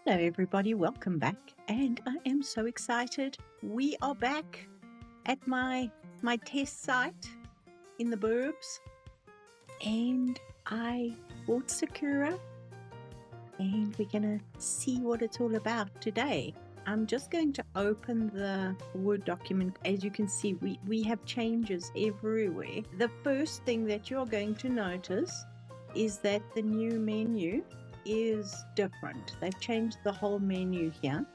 Hello everybody, welcome back, and I am so excited. We are back at my test site in the burbs, and I bought Sakura, and we're gonna see what it's all about today. I'm just going to open the Word document. As you can see, we have changes everywhere. The first thing that you're going to notice is that the new menu is different. They've changed the whole menu here.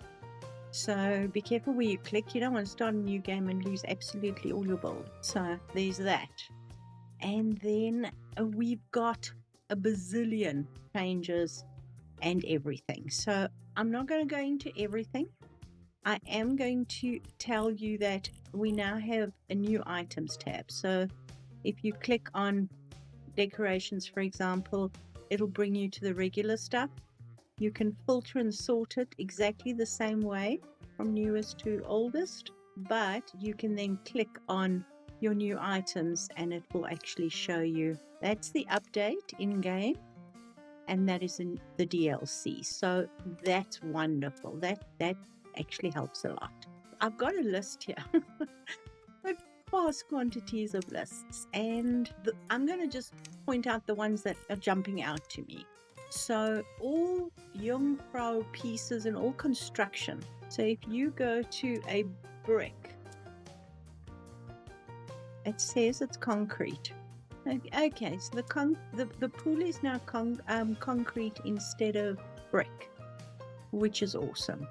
So be careful where you click. You don't want to start a new game and lose absolutely all your build. So there's that. And then we've got a bazillion changes and everything. So I'm not going to go into everything. I am going to tell you that we now have a new items tab. So if you click on decorations, for example, it'll bring you to the regular stuff. You can filter and sort it exactly the same way from newest to oldest, but you can then click on your new items and it will actually show you. That's the update in game, and that is in the DLC. So that's wonderful. That actually helps a lot. I've got a list here. Vast quantities of lists, and I'm going to just point out the ones that are jumping out to me. So all Jungfrau pieces and all construction. So if you go to a brick, it says it's concrete. Okay, so the pool is now concrete instead of brick, which is awesome.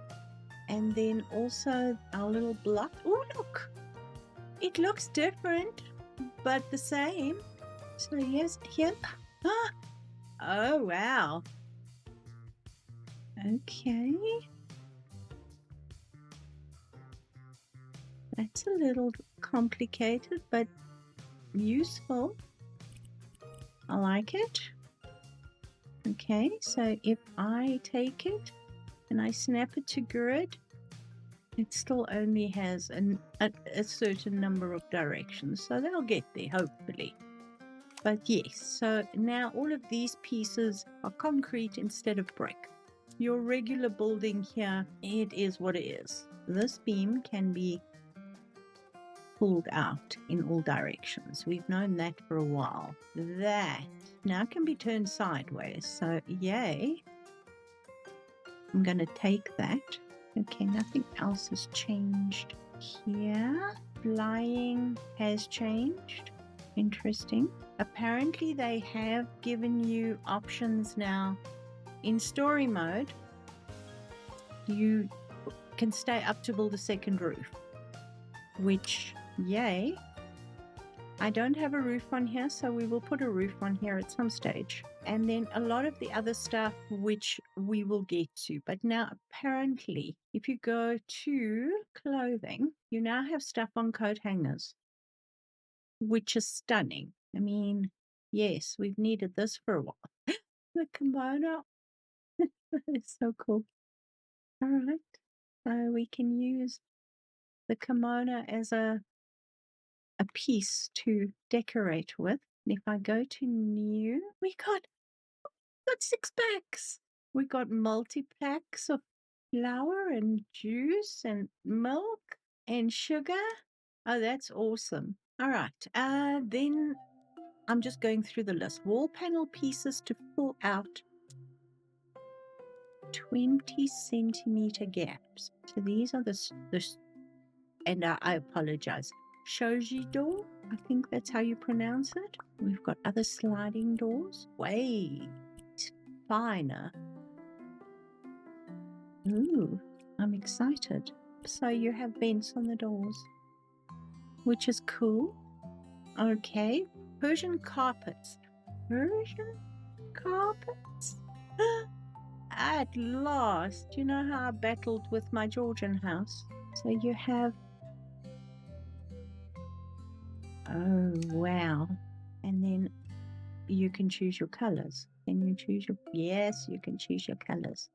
And then also our little block. Oh, look! It looks different, but the same. So yes, here. Oh, wow. Okay. That's a little complicated, but useful. I like it. Okay, so if I take it and I snap it to grid, it still only has a certain number of directions, so they'll get there, hopefully. But yes, so now all of these pieces are concrete instead of brick. Your regular building here, it is what it is. This beam can be pulled out in all directions. We've known that for a while. That now can be turned sideways, so yay. I'm going to take that. Okay, nothing else has changed here. Flying has changed. Interesting. Apparently they have given you options now. In story mode, you can stay up to build a second roof, which, yay. I don't have a roof on here, so we will put a roof on here at some stage. And then a lot of the other stuff, which we will get to. But now, apparently, if you go to clothing, you now have stuff on coat hangers, which is stunning. I mean, yes, we've needed this for a while. The kimono. It's so cool. All right. So we can use the kimono as a piece to decorate with. And if I go to new, we got 6 packs. We got multi-packs of flour and juice and milk and sugar. Oh, that's awesome. All right. Then I'm just going through the list. Wall panel pieces to fill out 20 centimeter gaps. So these are the and I apologize. Shoji door, I think that's how you pronounce it. We've got other sliding doors. Way finer. Ooh, I'm excited. So you have vents on the doors, which is cool. Okay, Persian carpets. Persian carpets? At last. You know how I battled with my Georgian house? So you have... Oh, wow. And then you can choose your colors. Can you choose your... Yes, you can choose your colors.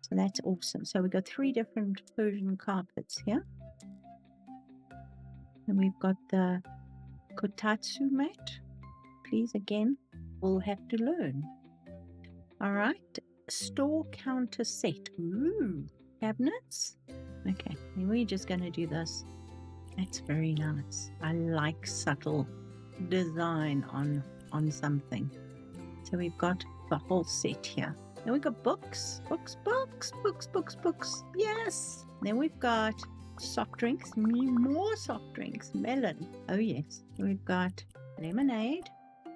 So that's awesome. So we've got 3 different Persian carpets here. And we've got the kotatsu mat. Please, again, we'll have to learn. All right. store counter set. Ooh, cabinets. Okay, and we're just going to do this. That's very nice. I like subtle design on something. So we've got the whole set here. Then we've got books. Yes. Then we've got soft drinks, more soft drinks, melon. Oh yes. We've got lemonade,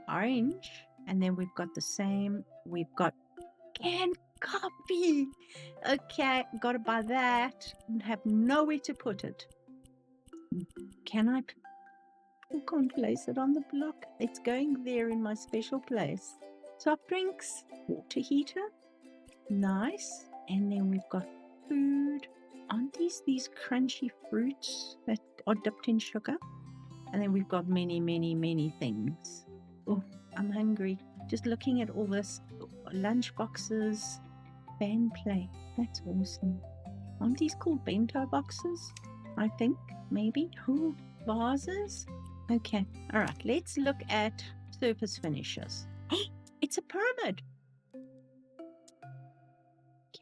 orange, and then we've got the same. We've got canned coffee. Okay, gotta buy that and have nowhere to put it. Can I can't place it on the block? It's going there in my special place. Soft drinks, water heater, nice. And then we've got food. Aren't these crunchy fruits that are dipped in sugar? And then we've got many things. Oh, I'm hungry. Just looking at all this. Lunch boxes, fan play. That's awesome. Aren't these called bento boxes? I think, maybe. Oh, vases. Okay, all right. Let's look at surface finishes. It's a pyramid.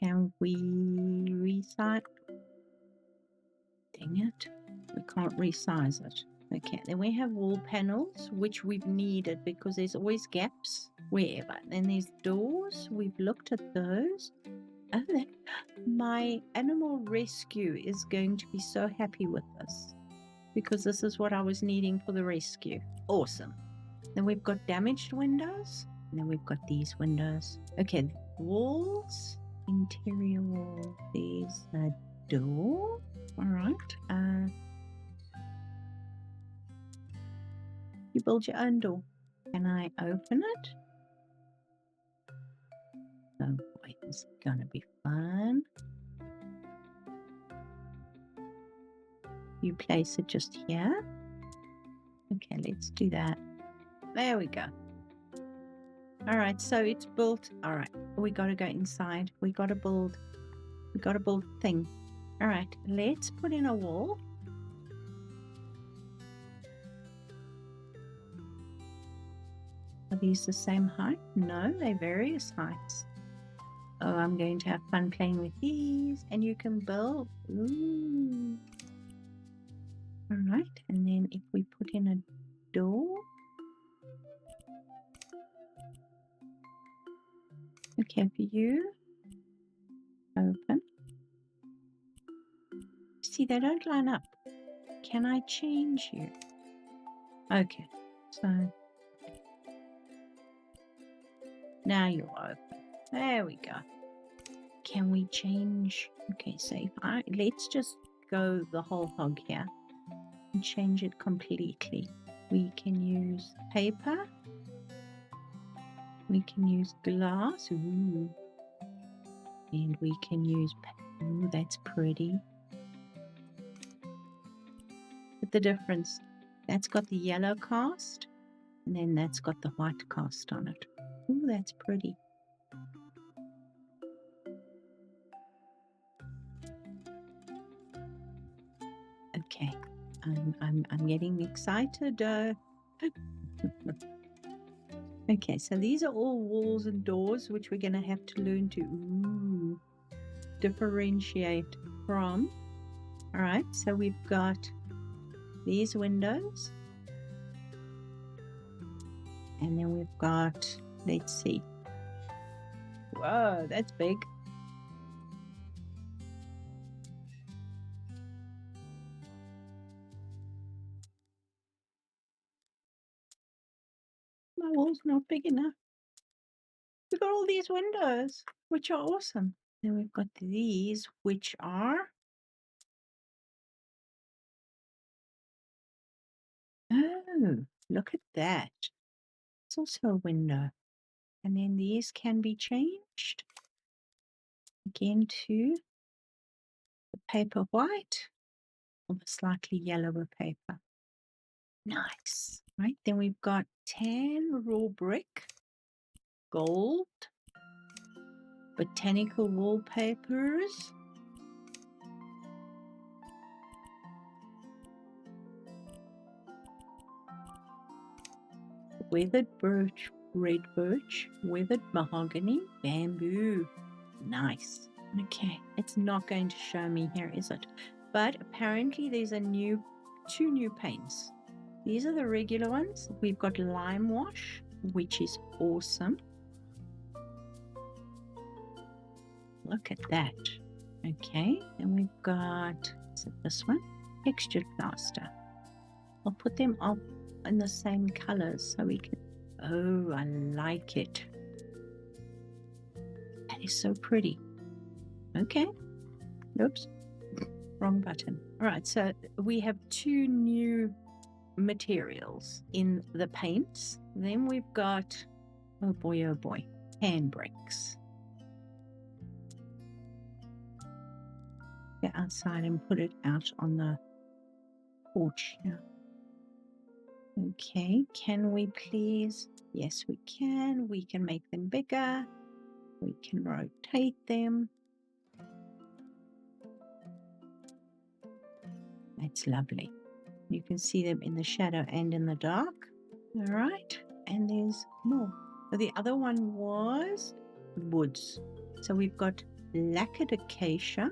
Can we resize? Dang it. We can't resize it. Okay, then we have wall panels, which we've needed because there's always gaps wherever. Then there's doors. We've looked at those. Oh, my animal rescue is going to be so happy with this because this is what I was needing for the rescue. Awesome. Then we've got damaged windows. And then we've got these windows. Okay, walls, interior wall. There's a door. All right. You build your own door. Can I open it? Oh boy, this is gonna be fun. You place it just here. Okay, let's do that. There we go. All right, so it's built. All right, we got to go inside. We got to build thing. All right, let's put in a wall. Are these the same height? No, they're various heights. Oh, I'm going to have fun playing with these. And you can build. Ooh. All right, and then if we put in a door. Okay, view. Open. See, they don't line up. Can I change you? Okay, so now you're open. There we go. Can we change? Okay, so if let's just go the whole hog here and change it completely. We can use paper. We can use glass. Ooh. And we can use, ooh, that's pretty. But the difference, that's got the yellow cast, and then that's got the white cast on it. Ooh, that's pretty. Okay, I'm getting excited. Okay, so these are all walls and doors, which we're gonna have to learn to differentiate from. All right, so we've got these windows, and then we've got, let's see. Whoa, that's big. My wall's not big enough. We've got all these windows, which are awesome. Then we've got these, which are, oh, look at that. It's also a window. And then these can be changed again to the paper white or the slightly yellower paper. Nice. Right, then we've got tan raw brick, gold, botanical wallpapers, weathered birch red birch, weathered mahogany, bamboo. Nice. Okay, it's not going to show me here, is it? But apparently there's two new paints. These are the regular ones. We've got lime wash, which is awesome. Look at that. Okay, and we've got, is it this one? Textured plaster. I'll put them up in the same colors so we can, oh, I like it. That is so pretty. Okay, oops, wrong button. All right, so we have two new materials in the paints. Then we've got, oh boy, hand bricks. Go outside and put it out on the porch here. Okay, can we please? Yes, we can. We can make them bigger. We can rotate them. That's lovely. You can see them in the shadow and in the dark. All right, and there's more. The other one was woods. So we've got lacquered acacia.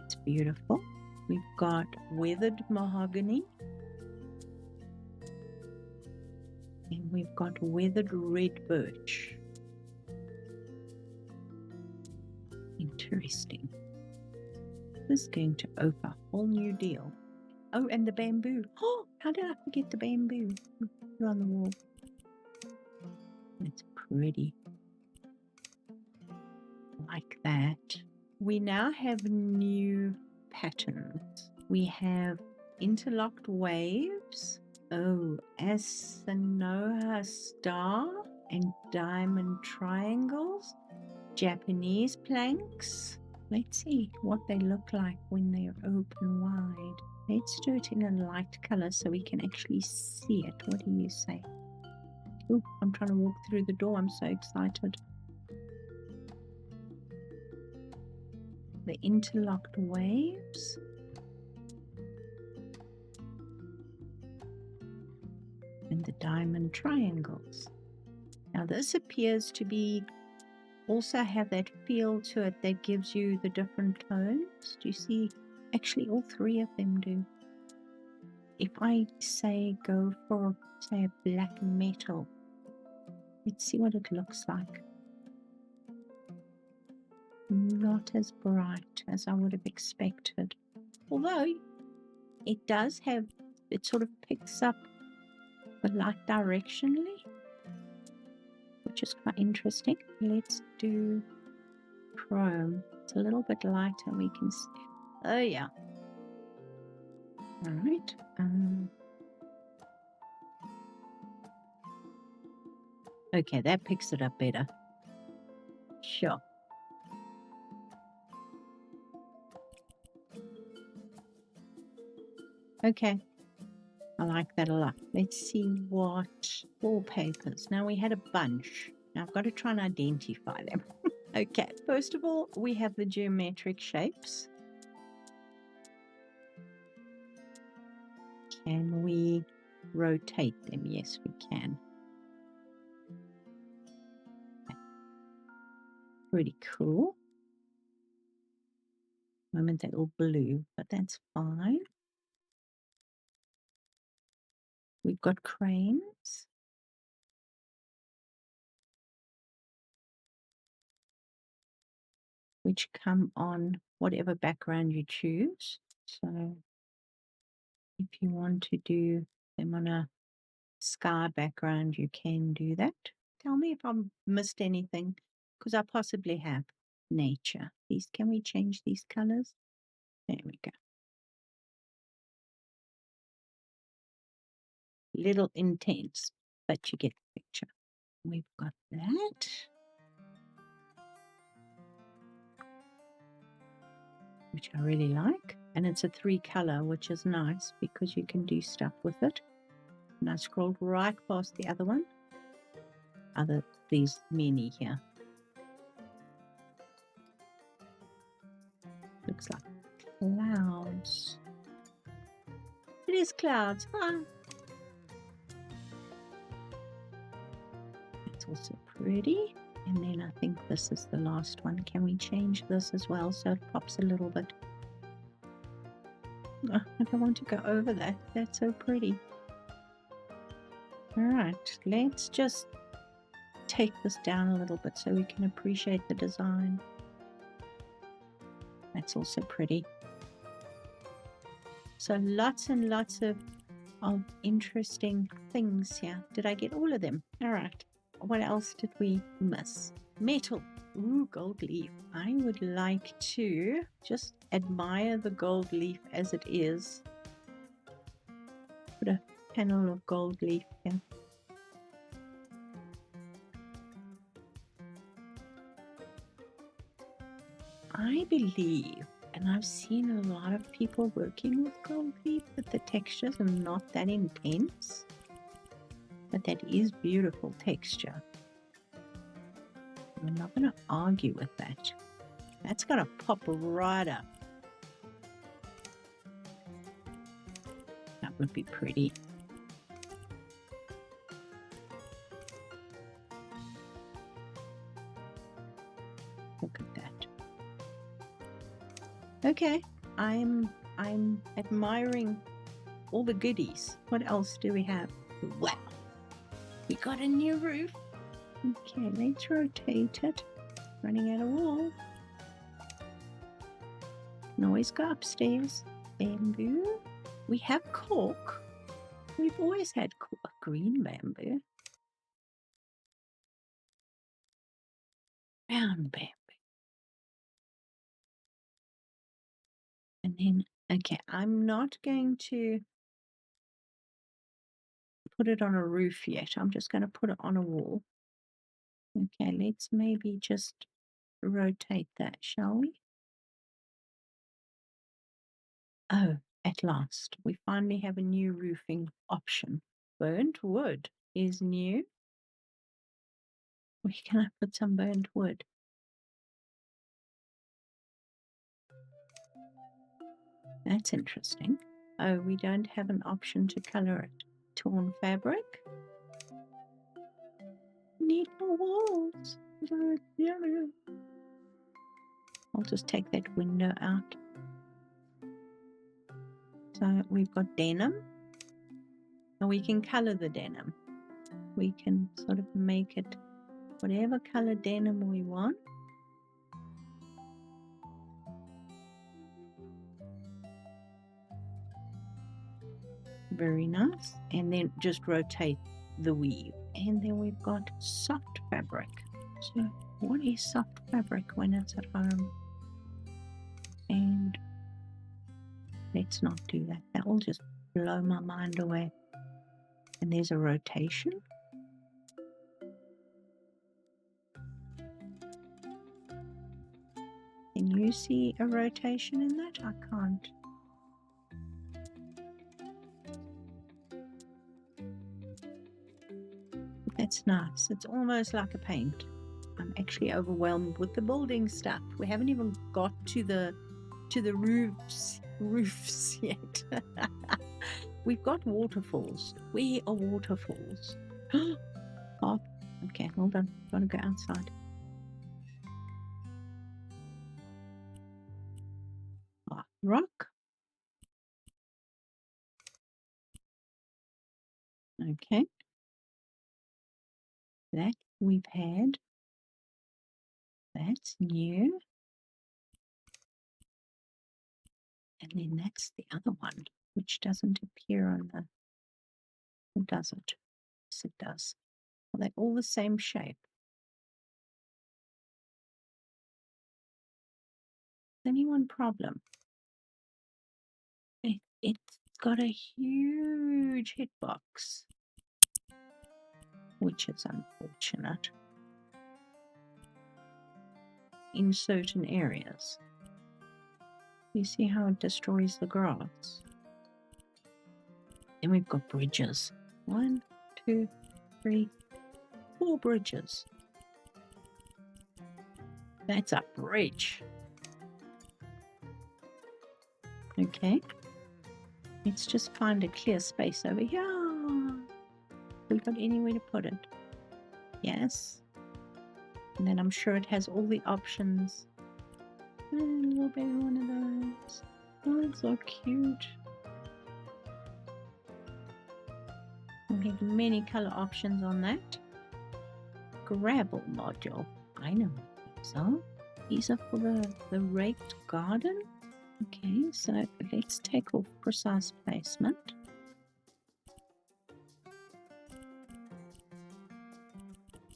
It's beautiful. We've got weathered mahogany. And we've got weathered red birch. Interesting. This is going to open a whole new deal. Oh, and the bamboo. Oh, how did I forget the bamboo? Put it on the wall. It's pretty. Like that. We now have new patterns. We have interlocked waves. Oh, Asanoha star and diamond triangles. Japanese planks. Let's see what they look like when they're open wide. Let's do it in a light color so we can actually see it. What do you say? Oh, I'm trying to walk through the door. I'm so excited. The interlocked waves. And the diamond triangles. Now this appears to be also have that feel to it that gives you the different tones. Do you see? Actually, all three of them do. If I say go for, say, a black metal, let's see what it looks like. Not as bright as I would have expected. Although it does have, it sort of picks up the light directionally, which is quite interesting. Let's do chrome. It's a little bit lighter. We can see. Oh yeah. All right. Okay, that picks it up better. Sure. Okay. I like that a lot. Let's see what wallpapers. Now we had a bunch. Now I've got to try and identify them. Okay, first of all, we have the geometric shapes. Can we rotate them? Yes, we can. Pretty cool. Moment they're all blue, but that's fine. We've got cranes. Which come on whatever background you choose. So if you want to do them on a sky background, you can do that. Tell me if I've missed anything, because I possibly have. Nature. These, can we change these colors? There we go. Little intense, but you get the picture. We've got that. Which I really like. And it's a 3-color, which is nice because you can do stuff with it. And I scrolled right past the other one. These many here. Looks like clouds. it is clouds. Ah. It's also pretty. And then I think this is the last one. Can we change this as well so it pops a little bit? Oh, I don't want to go over that. That's so pretty. All right, let's just take this down a little bit so we can appreciate the design. That's also pretty. So lots and lots of interesting things here. Did I get all of them? All right. What else did we miss? Metal. Ooh, gold leaf. I would like to just admire the gold leaf as it is. Put a panel of gold leaf here. I believe, and I've seen a lot of people working with gold leaf, that the textures are not that intense, but that is beautiful texture. We're not going to argue with that. That's going to pop right up. That would be pretty. Look at that. Okay, I'm admiring all the goodies. What else do we have? Wow, we got a new roof. Okay, let's rotate it. Running out of wall. Can always go upstairs. Bamboo. We have cork. We've always had green bamboo. Brown bamboo. And then, okay, I'm not going to put it on a roof yet. I'm just going to put it on a wall. Okay, let's maybe just rotate that, shall we? Oh, at last, we finally have a new roofing option. Burnt wood is new. Where can I put some burnt wood? That's interesting. Oh, we don't have an option to color it. Torn fabric. Need more walls. I'll just take that window out. So we've got denim. And we can color the denim. We can sort of make it whatever color denim we want. Very nice. And then just rotate the weave. And then we've got soft fabric. So what is soft fabric when it's at home? And let's not do that. That will just blow my mind away. And there's a rotation. Can you see a rotation in that? I can't. That's nice. It's almost like a paint. I'm actually overwhelmed with the building stuff. We haven't even got to the roofs yet. We've got waterfalls. Where are waterfalls? Oh, okay, hold on. Gotta go outside. Oh, rock. Okay. That we've had. That's new. And then that's the other one, which doesn't appear on the... Or does it? Yes, it does. Are they all the same shape? Only one problem. It's got a huge hitbox, which is unfortunate in certain areas. You see how it destroys the grass? Then we've got bridges. 1, 2, 3, 4 bridges. That's a bridge. Okay. Let's just find a clear space over here. We've got anywhere to put it. Yes. And then I'm sure it has all the options. A little baby one of those. Oh, it's so cute. We have many color options on that. Gravel module. I know. So these are for the raked garden. Okay, so let's take off precise placement.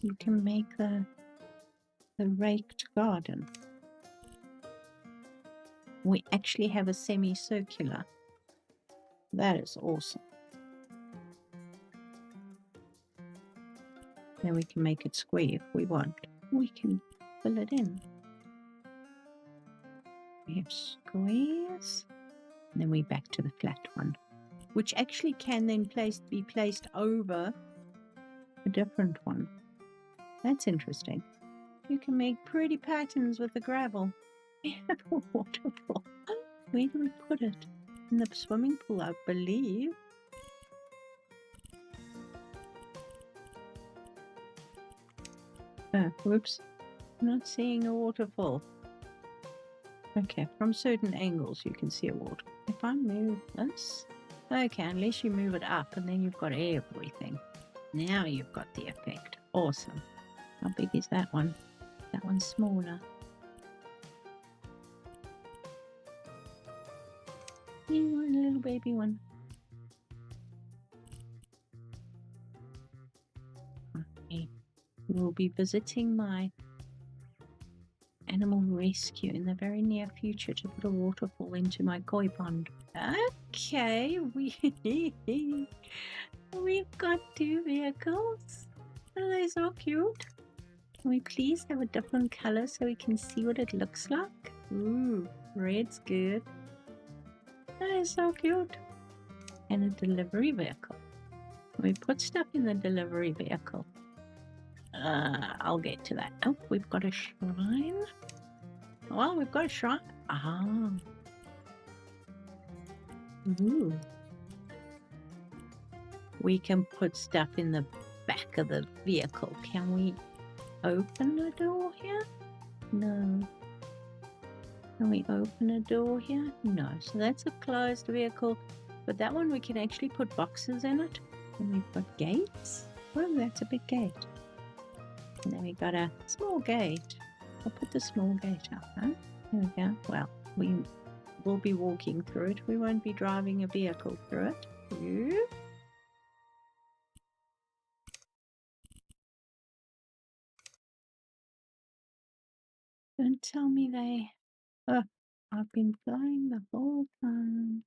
You can make the raked garden. We actually have a semicircular. That is awesome. Then we can make it square if we want. We can fill it in. We have squares. And then we're back to the flat one, which actually can then be placed over a different one. That's interesting. You can make pretty patterns with the gravel. We have a waterfall. Where do we put it? In the swimming pool, I believe. Oh, whoops. I'm not seeing a waterfall. Okay, from certain angles you can see a waterfall. If I move this... Okay, unless you move it up and then you've got everything. Now you've got the effect. Awesome. How big is that one? That one's smaller. You want a little baby one. Okay. We'll be visiting my animal rescue in the very near future to put a waterfall into my koi pond. Okay, we've got 2 vehicles. Are they so cute? Can we please have a different color so we can see what it looks like? Ooh, red's good. That is so cute. And a delivery vehicle. We put stuff in the delivery vehicle. I'll get to that. Oh, we've got a shrine. Well, we've got a shrine. Ah. Ooh. We can put stuff in the back of the vehicle. Can we open the door here? No. Can we open a door here? No. So that's a closed vehicle. But that one we can actually put boxes in it. And we've got gates. Oh, that's a big gate. And then we got a small gate. I'll put the small gate up, huh? There we go. Well, we will be walking through it. We won't be driving a vehicle through it. Ooh. Don't tell me they... Oh, I've been flying the whole time.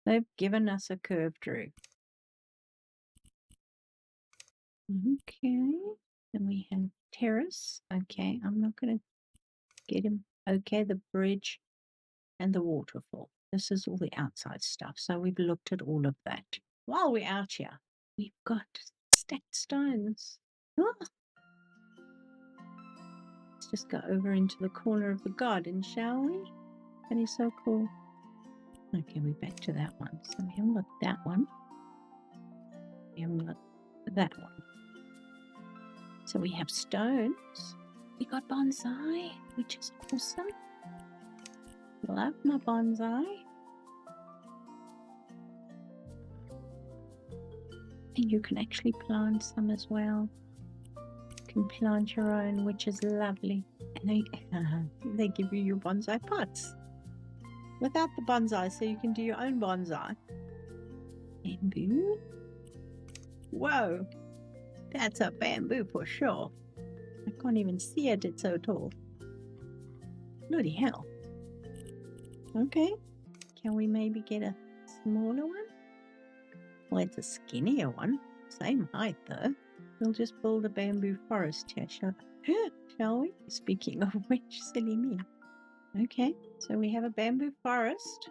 They've given us a curved roof. Okay. Then we have terrace. Okay, I'm not going to get him. Okay, the bridge and the waterfall. This is all the outside stuff. So we've looked at all of that. While we're out here, we've got stacked stones. Oh. Let's just go over into the corner of the garden, shall we? That is so cool. Okay, we're back to that one. So we haven't looked at that one. We haven't looked at that one. So we have stones. We got bonsai, which is awesome. Love my bonsai. And you can actually plant some as well. You can plant your own, which is lovely. And they give you your bonsai pots. Without the bonsai, so you can do your own bonsai. Bamboo. Whoa. That's a bamboo for sure. I can't even see it, it's so tall. Bloody hell. Okay. Can we maybe get a smaller one? Well, it's a skinnier one. Same height though. We'll just build a bamboo forest here, shall we? Speaking of which, silly me. Okay, so we have a bamboo forest.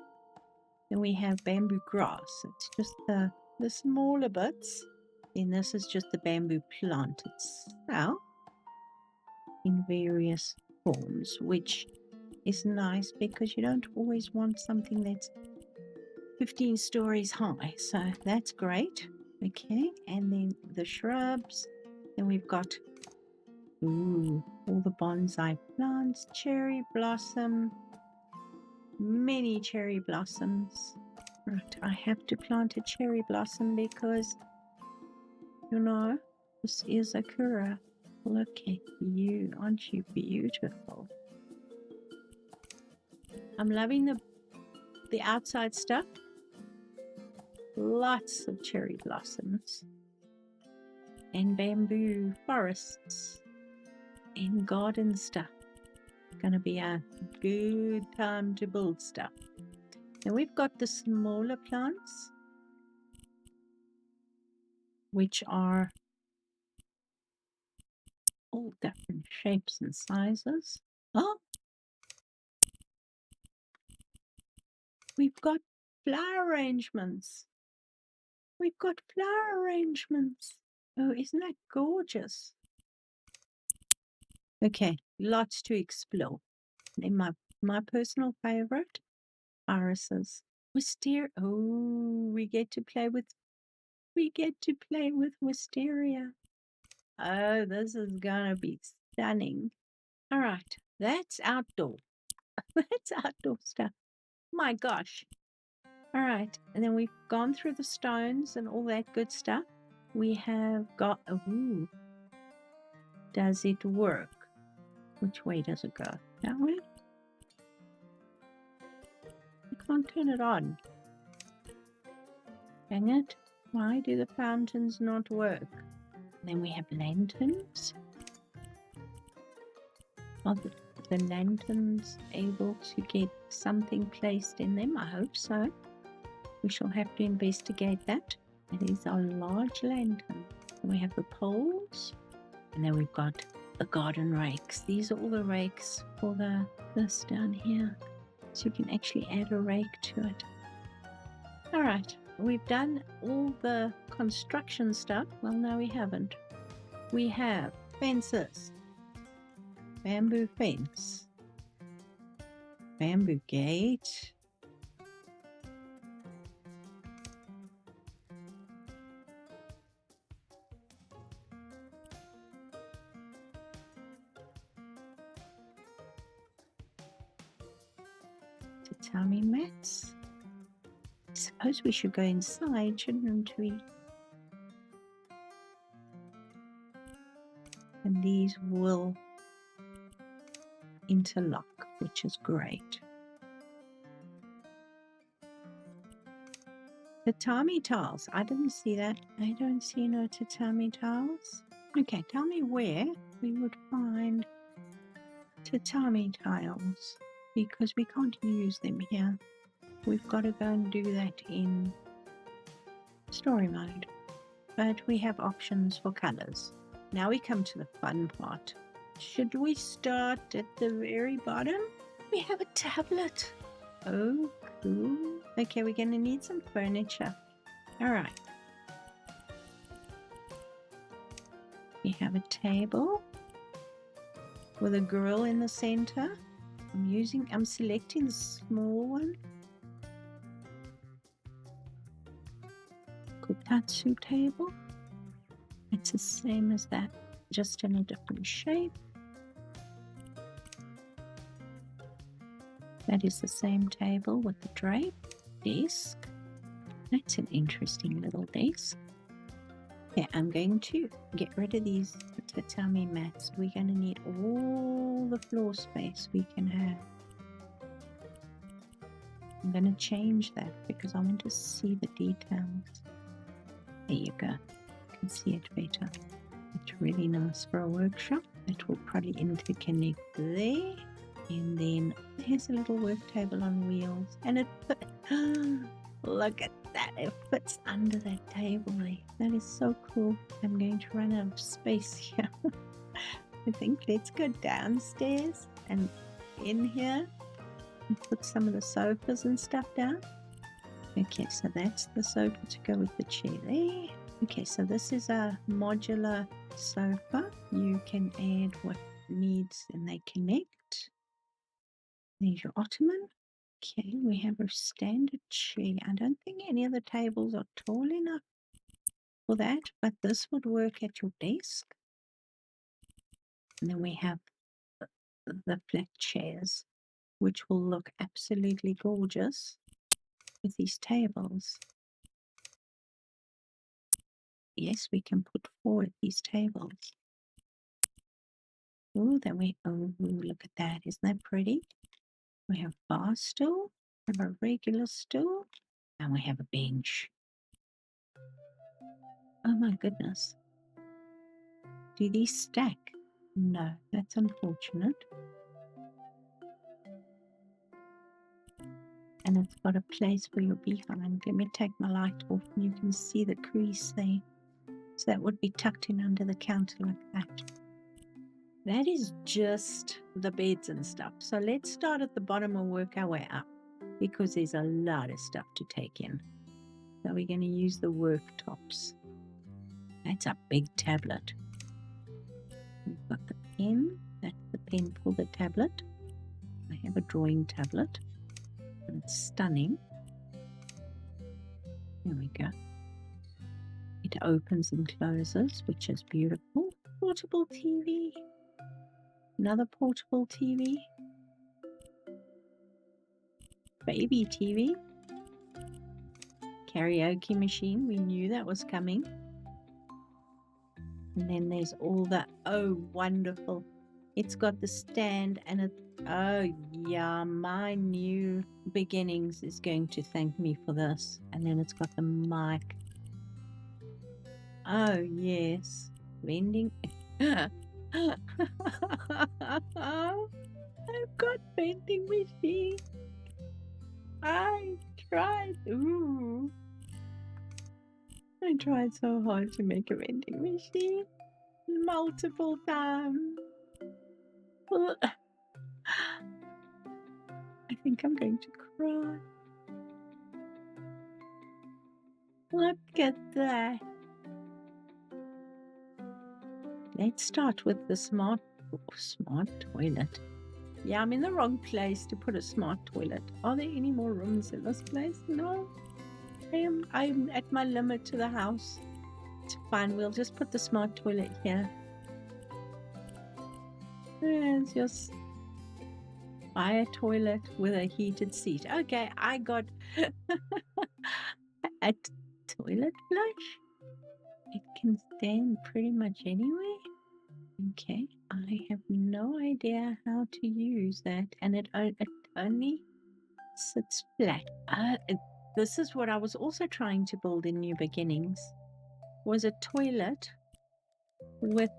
Then we have bamboo grass. It's just the smaller bits. Then this is just the bamboo plant itself in various forms, which is nice because you don't always want something that's 15 stories high. So that's great. Okay, and then the shrubs. Then we've got all the bonsai plants, cherry blossom, many cherry blossoms. Right, I have to plant a cherry blossom because, you know, this is Sakura. Look at you, aren't you beautiful? I'm loving the outside stuff. Lots of cherry blossoms and bamboo forests and garden stuff. Gonna be a good time to build stuff. Now we've got the smaller plants, which are all different shapes and sizes. Oh, we've got flower arrangements. We've got flower arrangements. Oh, isn't that gorgeous? Okay, lots to explore. And my personal favorite, irises. Wisteria. Oh, we get to play with wisteria. Oh, this is gonna be stunning. All right, that's outdoor. That's outdoor stuff. My gosh. All right, and then we've gone through the stones and all that good stuff. We have got, does it work? Which way does it go? That way? I can't turn it on. Dang it. Why do the fountains not work? And then we have lanterns. Are the lanterns able to get something placed in them? I hope so. We shall have to investigate that. It is a large lantern. We have the poles, and then we've got the garden rakes. These are all the rakes for this down here. So you can actually add a rake to it. All right, we've done all the construction stuff. Well, no, we haven't. We have fences. Bamboo fence. Bamboo gate. Tatami mats. I suppose we should go inside, shouldn't we? And these will interlock, which is great. Tatami tiles. I didn't see that. I don't see no tatami tiles. Okay, tell me where we would find tatami tiles, because we can't use them here. We've got to go and do that in story mode. But we have options for colors. Now we come to the fun part. Should we start at the very bottom? We have a tablet. Oh, cool. Okay, we're going to need some furniture. All right. We have a table with a girl in the center. I'm selecting the small one. Kotatsu table. It's the same as that, just in a different shape. That is the same table with the drape. Desk. That's an interesting little desk. Yeah, I'm going to get rid of these tatami mats. We're going to need all the floor space we can have. I'm going to change that because I want to see the details. There you go. You can see it better. It's really nice for a workshop. It will probably interconnect there. And then here's a little work table on wheels. And it look at that. It fits under that table there. That is so cool. I'm going to run out of space here. I think let's go downstairs and in here and put some of the sofas and stuff down. Okay, so that's the sofa to go with the chair there. Okay, so this is a modular sofa. You can add what needs and they connect. There's your ottoman. Okay, we have a standard chair. I don't think any of the tables are tall enough for that, but this would work at your desk. And then we have the flat chairs, which will look absolutely gorgeous with these tables. Yes, we can put forward these tables. Oh, look at that. Isn't that pretty? We have a bar stool, we have a regular stool, and we have a bench. Oh my goodness. Do these stack? No, that's unfortunate. And it's got a place for your behind. Let me take my light off and you can see the crease there. So that would be tucked in under the counter like that. That is just the beds and stuff. So let's start at the bottom and work our way up because there's a lot of stuff to take in. So we're going to use the worktops. That's a big tablet. We've got the pen. That's the pen for the tablet. I have a drawing tablet. And it's stunning. There we go. It opens and closes, which is beautiful. Portable TV. Another portable TV. Baby TV. Karaoke machine. We knew that was coming. And then there's all that. Oh, wonderful. It's got the stand and it. Oh, yeah. My new beginnings is going to thank me for this. And then it's got the mic. Oh, yes. Vending. I've got vending machine. I tried. Ooh. I tried so hard to make a vending machine. Multiple times. I think I'm going to cry. Look at that. Let's start with the smart toilet. Yeah, I'm in the wrong place to put a smart toilet. Are there any more rooms in this place? No. I'm at my limit to the house. It's fine. We'll just put the smart toilet here. It's just fire toilet with a heated seat. Okay, I got a toilet flush. It can stand pretty much anywhere. Okay, I have no idea how to use that, and it only sits flat. This is what I was also trying to build in New Beginnings, was a toilet with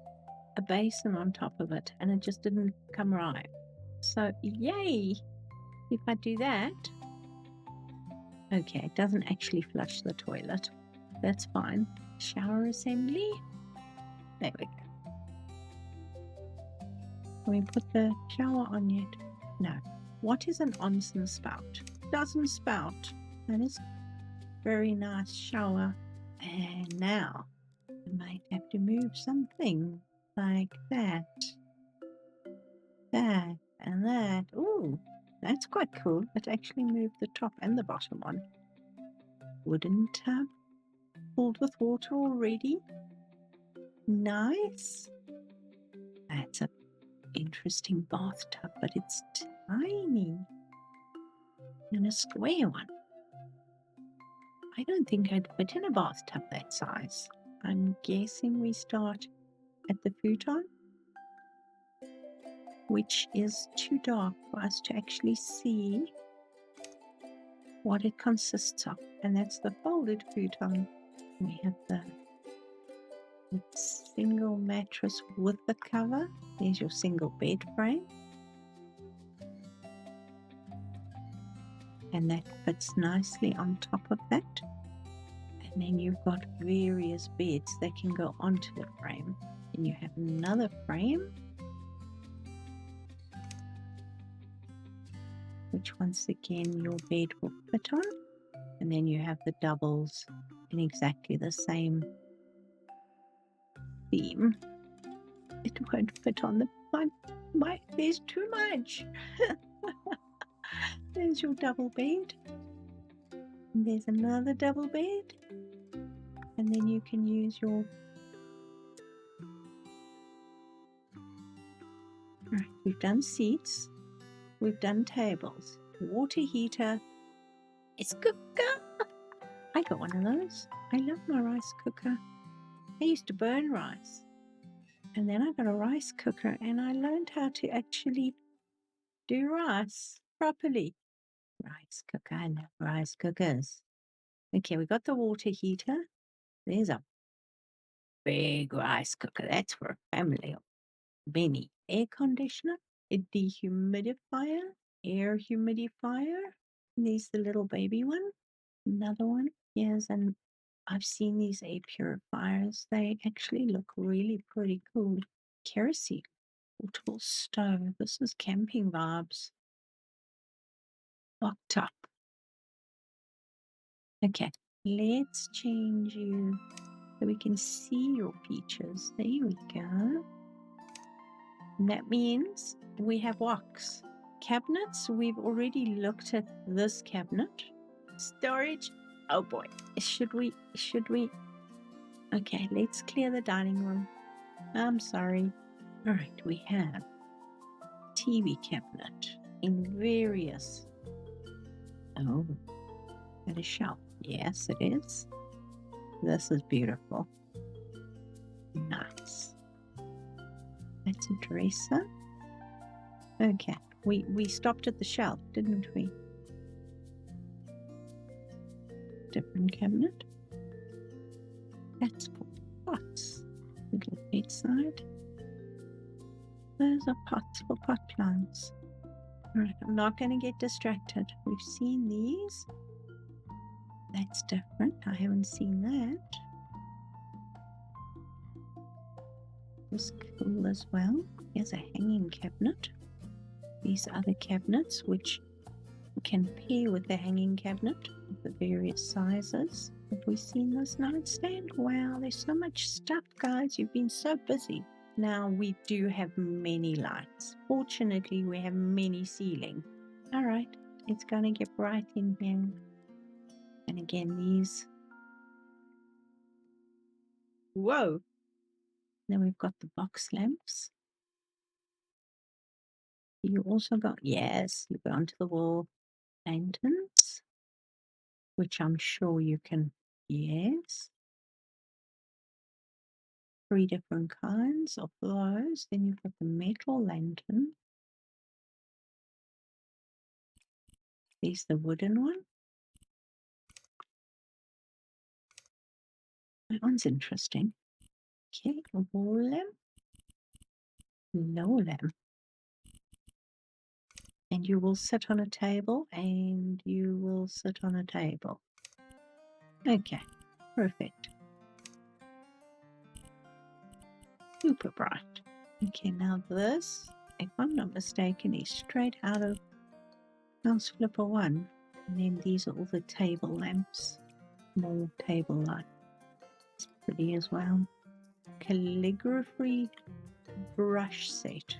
a basin on top of it, and it just didn't come right. So, yay! If I do that, okay, it doesn't actually flush the toilet. That's fine. Shower assembly. There we go. Can we put the shower on yet? No. What is an onsen spout? Doesn't spout. That is very nice shower. And now I might have to move something like that. That and that. Ooh, that's quite cool. It actually moved the top and the bottom one. Wooden tub. Filled with water already. Nice. That's an interesting bathtub, but it's tiny. And a square one. I don't think I'd fit in a bathtub that size. I'm guessing we start at the futon, which is too dark for us to actually see what it consists of. And that's the folded futon. We have the single mattress with the cover. There's your single bed frame. And that fits nicely on top of that. And then you've got various beds that can go onto the frame. And you have another frame, which once again your bed will fit on. And then you have the doubles in exactly the same theme. It won't fit on the front. There's too much. There's your double bed. And there's another double bed. And then you can use your... Right, we've done seats. We've done tables. Water heater. It's cooker. I got one of those. I love my rice cooker. I used to burn rice. And then I got a rice cooker and I learned how to actually do rice properly. Rice cooker, I love rice cookers. Okay, we got the water heater. There's a big rice cooker. That's for a family of many. Air conditioner, a dehumidifier, air humidifier. And there's the little baby one. Another one. Yes, and I've seen these air purifiers. They actually look really pretty cool. Kerosene, portable stove. This is camping vibes. Locked up. Okay, let's change you so we can see your features. There we go. And that means we have woks. Cabinets, we've already looked at this cabinet. Storage, oh boy, should we? Okay, let's clear the dining room. I'm sorry. All right, we have TV cabinet in various... Oh, and a shelf. Yes, it is. This is beautiful. Nice. That's a dresser. Okay, we stopped at the shelf, didn't we? Different cabinet. That's for pots. Little bedside. Those are pots for pot plants. Alright, I'm not going to get distracted. We've seen these. That's different. I haven't seen that. It's cool as well. Here's a hanging cabinet. These other cabinets, which can pair with the hanging cabinet of the various sizes. Have we seen this nightstand? Wow, there's so much stuff, guys. You've been so busy. Now we do have many lights. Fortunately, we have many ceiling. All right, it's going to get bright in here. And again, these. Whoa. Then we've got the box lamps. You also got, yes, you go onto the wall lanterns, which I'm sure you can, yes. 3 different kinds of those. Then you've got the metal lantern. There's the wooden one. That one's interesting. Okay, a wall lamp, lower lamp. And you will sit on a table, and you will sit on a table. Okay, perfect. Super bright. Okay, now this, if I'm not mistaken, is straight out of House Flipper 1. And then these are all the table lamps. More table light. It's pretty as well. Calligraphy brush set.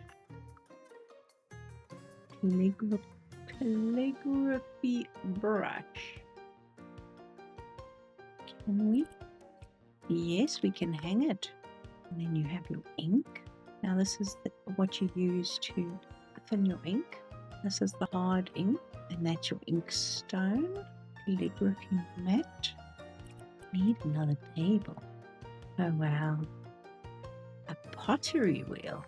Calligraphy brush. Can we? Yes, we can hang it. And then you have your ink. Now this is what you use to thin your ink. This is the hard ink, and that's your ink stone. Calligraphy mat. Need another table. Oh wow. A pottery wheel.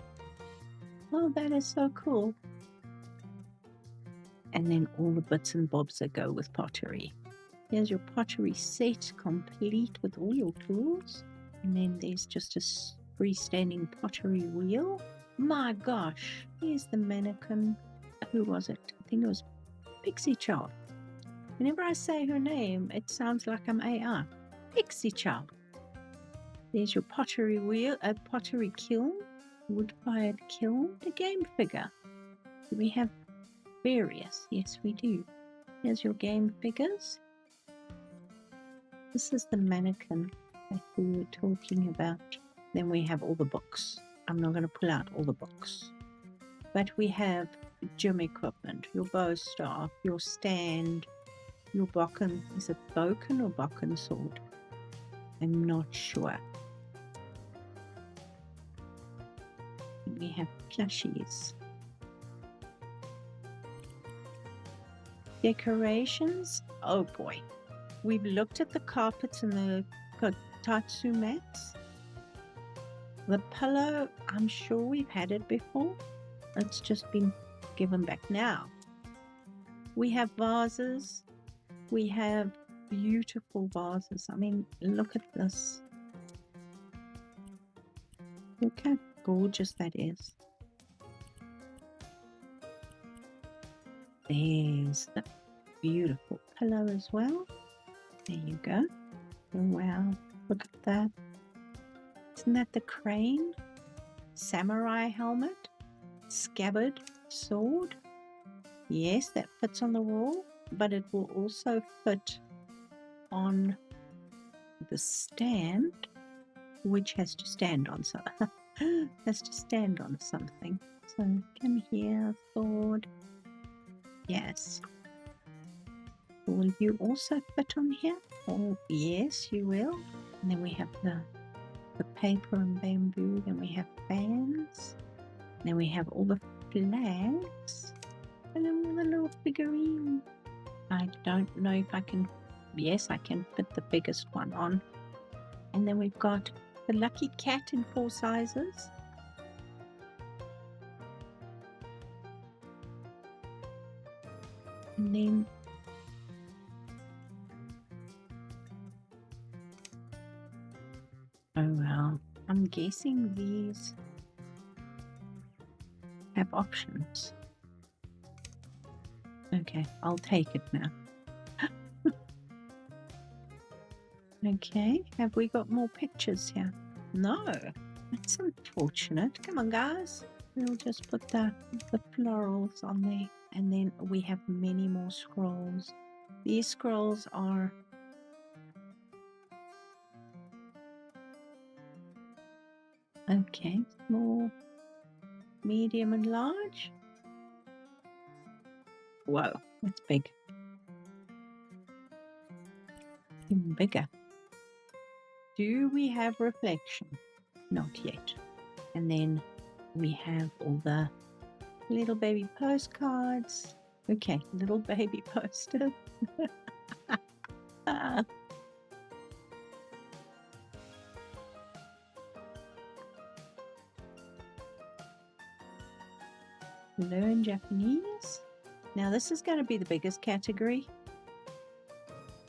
Oh, that is so cool. And then all the bits and bobs that go with pottery. Here's your pottery set, complete with all your tools. And then there's just a freestanding pottery wheel. My gosh, here's the mannequin. Who was it? I think it was Pixie Child. Whenever I say her name, it sounds like I'm AI. Pixie Child. There's your pottery wheel, a pottery kiln, wood-fired kiln, a game figure. Do we have various? Yes, we do. Here's your game figures. This is the mannequin that we were talking about. Then we have all the books. I'm not going to pull out all the books. But we have gym equipment. equipment, your bow staff, your stand, your bokken. Is it bokken or bokken sword? I'm not sure. And we have plushies. Decorations. Oh boy. We've looked at the carpets and the kotatsu mats. The pillow, I'm sure we've had it before. It's just been given back now. We have vases. We have beautiful vases. I mean, look at this. Look how gorgeous that is. There's the beautiful pillow as well. There you go. Oh, wow. Look at that. Isn't that the crane? Samurai helmet? Scabbard sword? Yes, that fits on the wall, but it will also fit on the stand, which has to stand on something. So come here, sword. Yes. Will you also fit on here? Oh, yes, you will. And then we have the paper and bamboo. Then we have fans. Then we have all the flags. And then the little figurine. I don't know if I can. Yes, I can fit the biggest one on. And then we've got the lucky cat in 4 sizes. And then oh well, I'm guessing these have options. Okay, I'll take it now. Okay, have we got more pictures here? No, that's unfortunate. Come on, guys. We'll just put the florals on there. And then we have many more scrolls. These scrolls are okay, small, medium and large. Whoa, that's big. Even bigger. Do we have reflection? Not yet. And then we have all the little baby postcards. Okay, little baby poster. Learn Japanese. Now this is going to be the biggest category.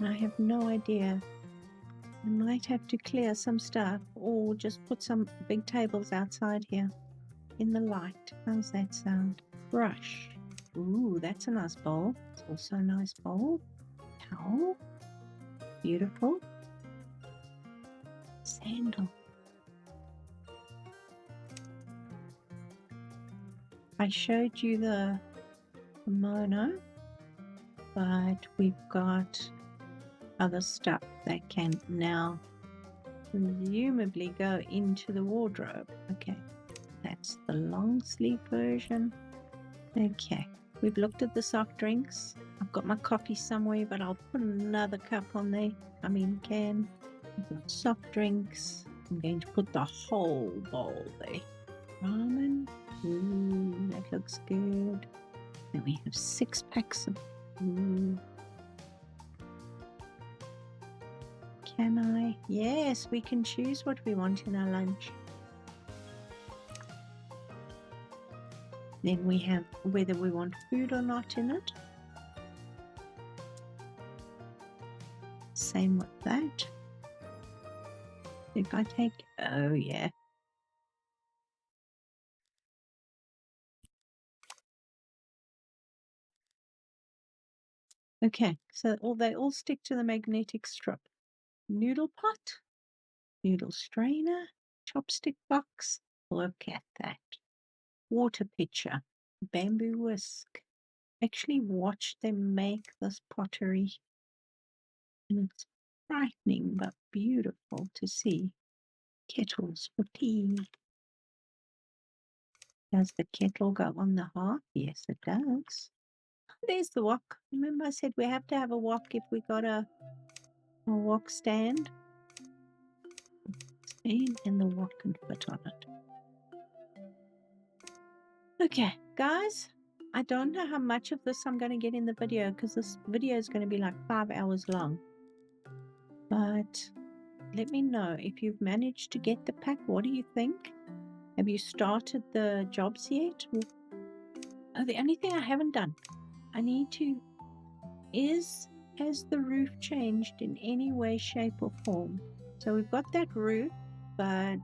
I have no idea. I might have to clear some stuff or just put some big tables outside here in the light. How's that sound? Brush. Ooh, that's a nice bowl. It's also a nice bowl. Towel. Beautiful. Sandal. I showed you the kimono, but we've got other stuff that can now presumably go into the wardrobe. Okay, that's the long sleeve version. Okay, we've looked at the soft drinks. I've got my coffee somewhere, but I'll put another cup on there. I mean, can. We've got soft drinks. I'm going to put the whole bowl there. Ramen. Ooh, that looks good. Then we have 6 packs of. Ooh. Can I? Yes, we can choose what we want in our lunch. Then we have whether we want food or not in it. Same with that. If I take, oh yeah. Okay, so they all stick to the magnetic strip. Noodle pot, noodle strainer, chopstick box. Look at that. Water pitcher, bamboo whisk. Actually watched them make this pottery. And it's frightening but beautiful to see. Kettles for tea. Does the kettle go on the hearth? Yes, it does. There's the wok. Remember I said we have to have a wok if we got a wok stand. And the wok can fit on it. Okay, guys, I don't know how much of this I'm going to get in the video because this video is going to be like 5 hours long. But let me know if you've managed to get the pack. What do you think? Have you started the jobs yet? Oh, the only thing I haven't done, I need to, has the roof changed in any way, shape, or form? So we've got that roof, but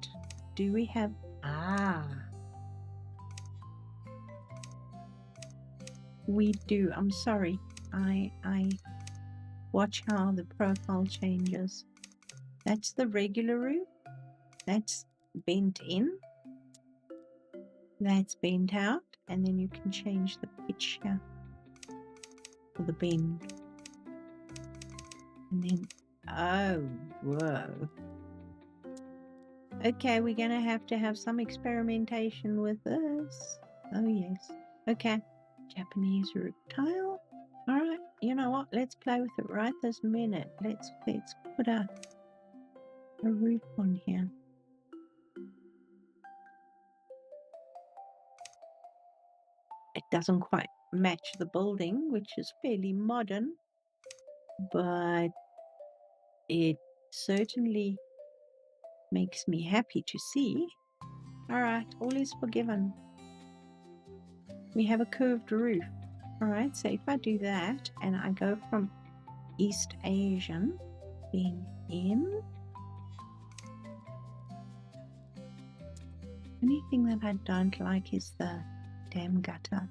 do we have, we do. I'm sorry. I watch how the profile changes. That's the regular roof. That's bent in. That's bent out. And then you can change the pitch here for the bend. And then, oh, whoa. Okay, we're going to have some experimentation with this. Oh, yes. Okay. Japanese roof tile. All right. You know what? Let's play with it right this minute. Let's put a roof on here. It doesn't quite match the building, which is fairly modern, but it certainly makes me happy to see. All right, all is forgiven. We have a curved roof. All right, so if I do that and I go from East Asian, then in. Anything that I don't like is the damn gutter.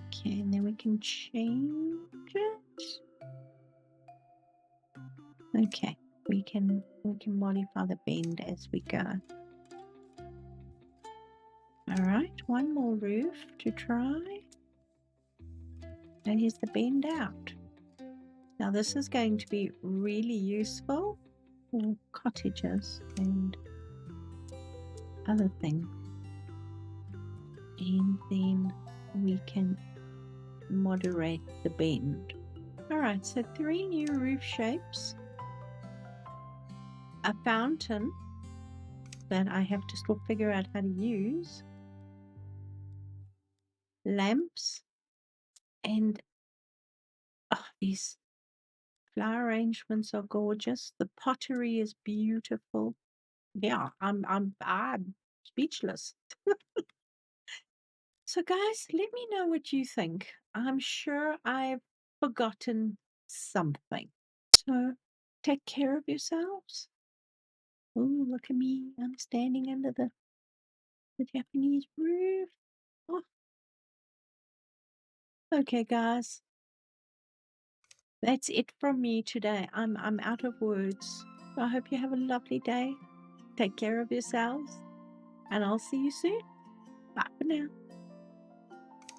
Okay, and then we can change it. Okay, we can modify the bend as we go. All right, one more roof to try. And here's the bend out. Now this is going to be really useful for cottages and other things. And then we can moderate the bend. All right, so 3 new roof shapes. A fountain that I have to still figure out how to use. Lamps. And these flower arrangements are gorgeous. The pottery is beautiful. Yeah, I'm speechless. So guys, let me know what you think. I'm sure I've forgotten something. So take care of yourselves. Oh, look at me. I'm standing under the Japanese roof. Oh. Okay, guys. That's it from me today. I'm out of words. I hope you have a lovely day. Take care of yourselves. And I'll see you soon. Bye for now.